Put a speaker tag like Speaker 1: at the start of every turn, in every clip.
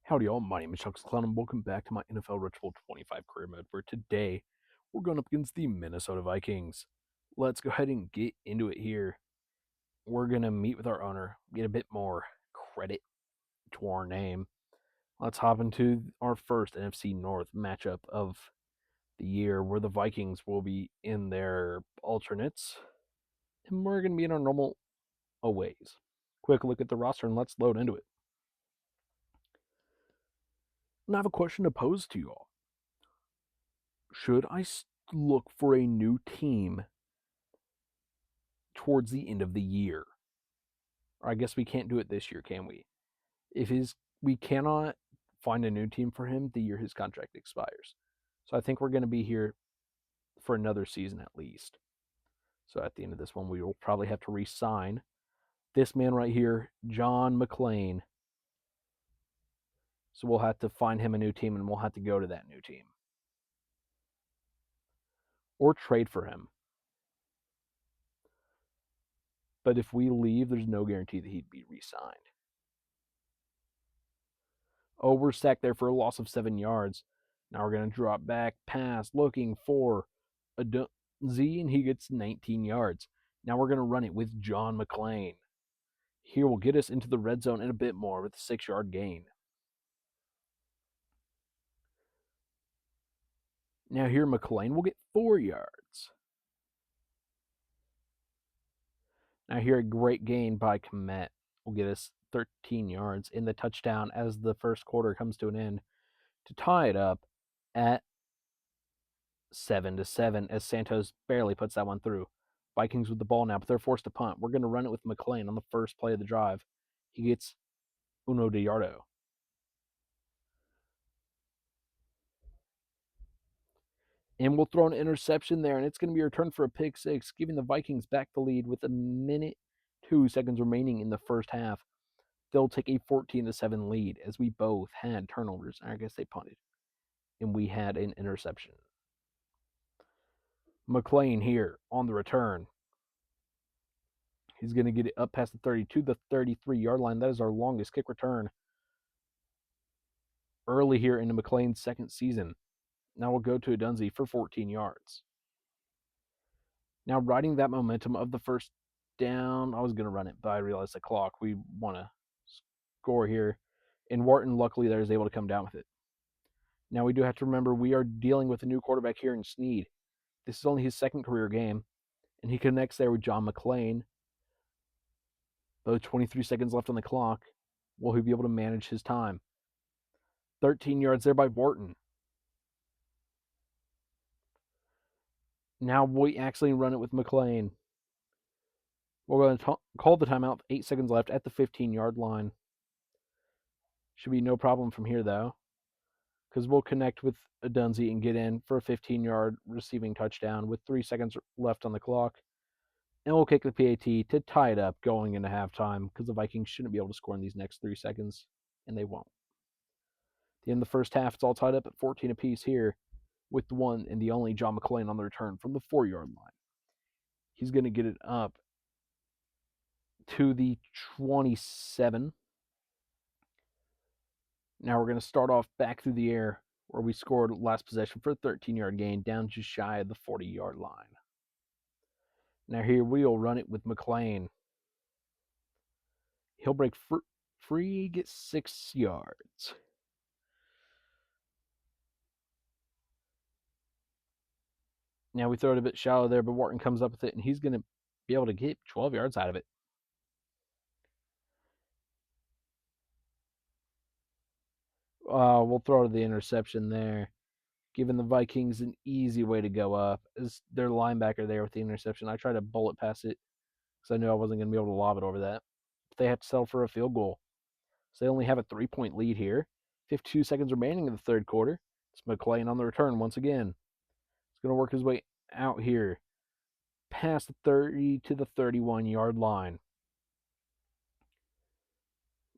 Speaker 1: Howdy all, my name is ChucklesTC and welcome back to my NFL Ritual 25 career mode, where today we're going up against the Minnesota Vikings. Let's go ahead and get into it here. We're going to meet with our owner, get a bit more credit to our name. Let's hop into our first NFC North matchup of the year, where the Vikings will be in their alternates, and we're going to be in our normal aways. Quick look at the roster and let's load into it. And I have a question to pose to you all. Should I look for a new team towards the end of the year? Or I guess we can't do it this year, can we? We cannot find a new team for him the year his contract expires. So I think we're going to be here for another season at least. So at the end of this one, we will probably have to re-sign this man right here, John McClain. So we'll have to find him a new team, and we'll have to go to that new team. Or trade for him. But if we leave, there's no guarantee that he'd be re-signed. Oh, we're sacked there for a loss of 7 yards. Now we're going to drop back, pass, looking for a Z, and he gets 19 yards. Now we're going to run it with John McClain. Here will get us into the red zone and a bit more with a 6-yard gain. Now here McClain will get 4 yards. Now here a great gain by Komet will get us 13 yards in the touchdown as the first quarter comes to an end to tie it up at 7-7 as Santos barely puts that one through. Vikings with the ball now, but they're forced to punt. We're going to run it with McClain on the first play of the drive. He gets uno de yardo. And we'll throw an interception there, and it's going to be returned for a pick six, giving the Vikings back the lead with 1:02 remaining in the first half. They'll take a 14-7 lead as we both had turnovers. I guess they punted. And we had an interception. McClain here on the return. He's going to get it up past the 32, the 33-yard line. That is our longest kick return early here into McClain's second season. Now we'll go to Adunzi for 14 yards. Now riding that momentum of the first down, I was going to run it, but I realized the clock. We want to score here. And Wharton, luckily, there is able to come down with it. Now we do have to remember we are dealing with a new quarterback here in Snead. This is only his second career game, and he connects there with John McClain. Though 23 seconds left on the clock, will he be able to manage his time? 13 yards there by Wharton. Now we actually run it with McClain. We're going to call the timeout. 8 seconds left at the 15-yard line. Should be no problem from here, though, because we'll connect with Adunzi and get in for a 15-yard receiving touchdown with 3 seconds left on the clock. And we'll kick the PAT to tie it up going into halftime, because the Vikings shouldn't be able to score in these next 3 seconds, and they won't. At the end of the first half, it's all tied up at 14 apiece here, with the one and the only John McClain on the return from the 4-yard line. He's going to get it up to the 27. Now we're going to start off back through the air, where we scored last possession for a 13-yard gain down just shy of the 40-yard line. Now here we'll run it with McClain. He'll break free, get 6 yards. Now we throw it a bit shallow there, but Wharton comes up with it, and he's going to be able to get 12 yards out of it. We'll throw the interception there, giving the Vikings an easy way to go up. As their linebacker there with the interception, I tried to bullet pass it because I knew I wasn't going to be able to lob it over that. But they have to settle for a field goal. So they only have a 3-point lead here. 52 seconds remaining in the third quarter. It's McClain on the return once again. He's going to work his way out here past the 30 to the 31-yard line.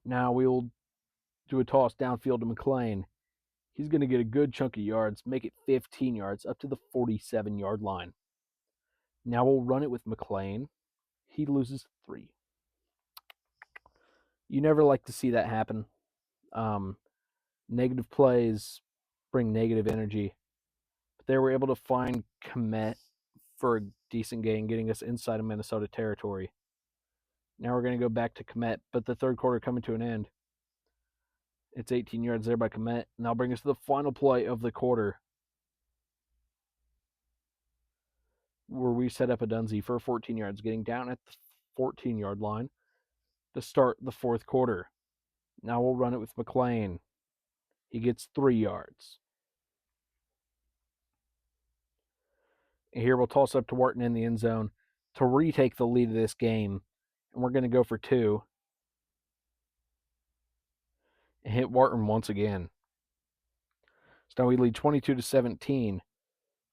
Speaker 1: Now we'll do a toss downfield to McClain. He's going to get a good chunk of yards, make it 15 yards up to the 47-yard line. Now we'll run it with McClain. He loses 3. You never like to see that happen. Negative plays bring negative energy. But they were able to find Komet for a decent gain, getting us inside of Minnesota territory. Now we're going to go back to Komet, but the third quarter coming to an end. It's 18 yards there by Komet. Now bring us to the final play of the quarter, where we set up a Dunsey for 14 yards, getting down at the 14-yard line to start the fourth quarter. Now we'll run it with McLean. He gets 3 yards. And here we'll toss up to Wharton in the end zone to retake the lead of this game. And we're going to go for 2. And hit Wharton once again. So now we lead 22-17.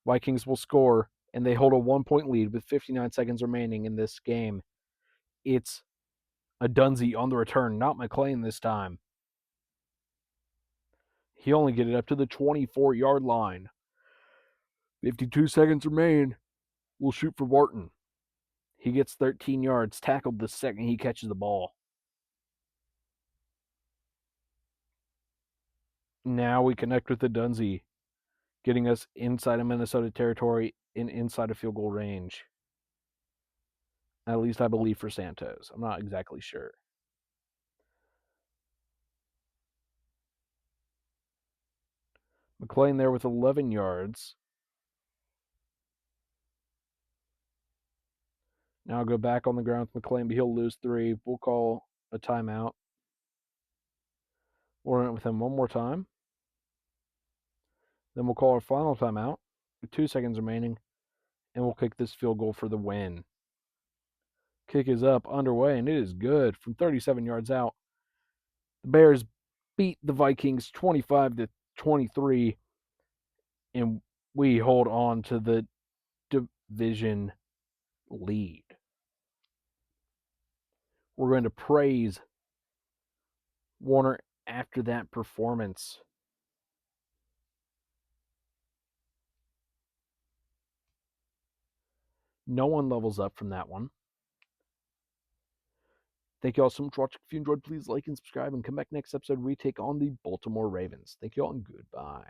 Speaker 1: Vikings will score, and they hold a 1-point lead with 59 seconds remaining in this game. It's a Dunsey on the return, not McLean this time. He only get it up to the 24-yard line. 52 seconds remain. We'll shoot for Wharton. He gets 13 yards, tackled the second he catches the ball. Now we connect with the Dunsey, getting us inside of Minnesota territory and inside of field goal range. At least I believe for Santos. I'm not exactly sure. McLean there with 11 yards. Now I'll go back on the ground with McLean, but he'll lose 3. We'll call a timeout. We'll run it with him one more time. Then we'll call our final timeout with 2 seconds remaining, and we'll kick this field goal for the win. Kick is up, underway, and it is good from 37 yards out. The Bears beat the Vikings 25-23, and we hold on to the division lead. We're going to praise Warner after that performance. No one levels up from that one. Thank you all so much for watching. If you enjoyed, please like and subscribe and come back next episode. We take on the Baltimore Ravens. Thank you all and goodbye.